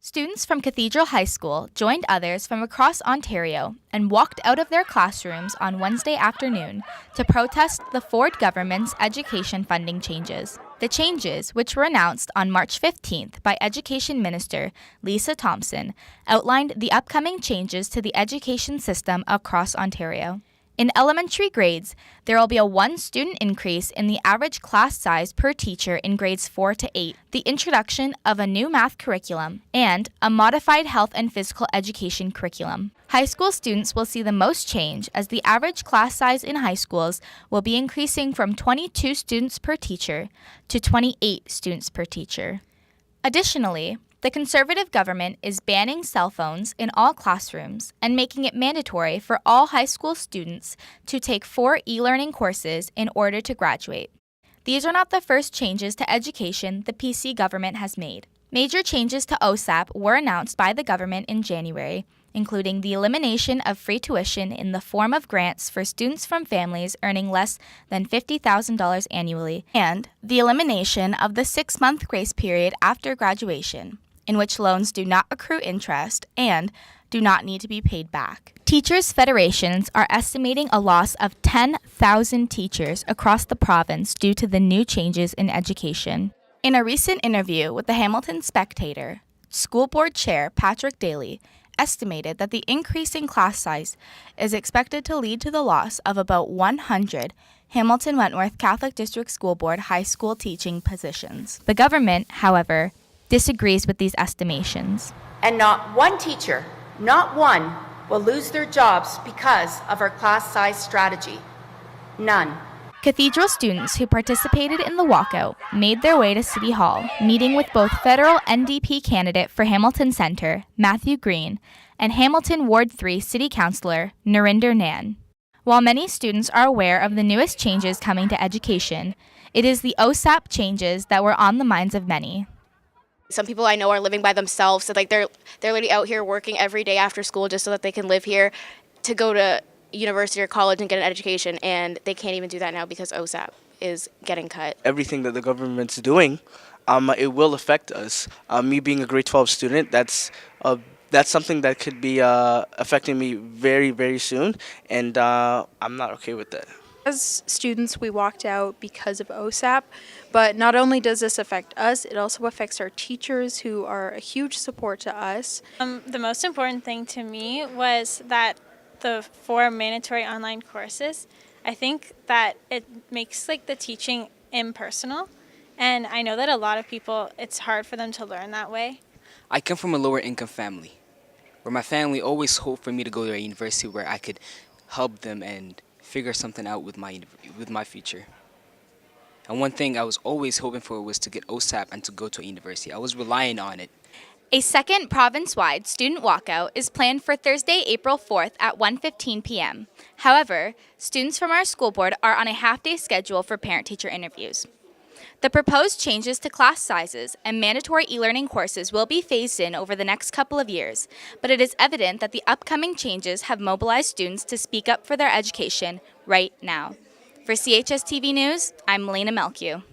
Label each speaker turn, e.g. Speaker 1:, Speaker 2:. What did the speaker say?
Speaker 1: Students from Cathedral High School joined others from across Ontario and walked out of their classrooms on Wednesday afternoon to protest the Ford government's education funding changes. The changes, which were announced on March 15th by Education Minister Lisa Thompson, outlined the upcoming changes to the education system across Ontario. In elementary grades, there will be a 1 student increase in the average class size per teacher in grades 4 to 8, the introduction of a new math curriculum, and a modified health and physical education curriculum. High school students will see the most change as the average class size in high schools will be increasing from 22 students per teacher to 28 students per teacher. Additionally, the Conservative government is banning cell phones in all classrooms and making it mandatory for all high school students to take 4 e-learning courses in order to graduate. These are not the first changes to education the PC government has made. Major changes to OSAP were announced by the government in January, including the elimination of free tuition in the form of grants for students from families earning less than $50,000 annually, and the elimination of the 6-month grace period after graduation, in which loans do not accrue interest and do not need to be paid back. Teachers' federations are estimating a loss of 10,000 teachers across the province due to the new changes in education. In a recent interview with the Hamilton Spectator, School Board Chair Patrick Daly estimated that the increasing class size is expected to lead to the loss of about 100 Hamilton Wentworth Catholic District School Board high school teaching positions. The government, however, disagrees with these estimations.
Speaker 2: And not one teacher, not one, will lose their jobs because of our class size strategy. None.
Speaker 1: Cathedral students who participated in the walkout made their way to City Hall, meeting with both federal NDP candidate for Hamilton Centre, Matthew Green, and Hamilton Ward 3 City Councillor, Narinder Nan. While many students are aware of the newest changes coming to education, it is the OSAP changes that were on the minds of many.
Speaker 3: Some people I know are living by themselves, so they're literally out here working every day after school just so that they can live here to go to university or college and get an education, and they can't even do that now because OSAP is getting cut.
Speaker 4: Everything that the government's doing, it will affect us. Me being a grade 12 student, that's something that could be affecting me very, very soon, and I'm not okay with that.
Speaker 5: As students, we walked out because of OSAP, but not only does this affect us, it also affects our teachers who are a huge support to us.
Speaker 6: The most important thing to me was that the 4 mandatory online courses, I think that it makes the teaching impersonal, and I know that a lot of people, it's hard for them to learn that way.
Speaker 7: I come from a lower income family, where my family always hoped for me to go to a university where I could help them and figure something out with my future. And one thing I was always hoping for was to get OSAP and to go to a university. I was relying on it.
Speaker 1: A second province-wide student walkout is planned for Thursday, April 4th at 1:15 p.m. However, students from our school board are on a half-day schedule for parent-teacher interviews. The proposed changes to class sizes and mandatory e-learning courses will be phased in over the next couple of years, but it is evident that the upcoming changes have mobilized students to speak up for their education right now. For CHSTV News, I'm Melaina Malcew.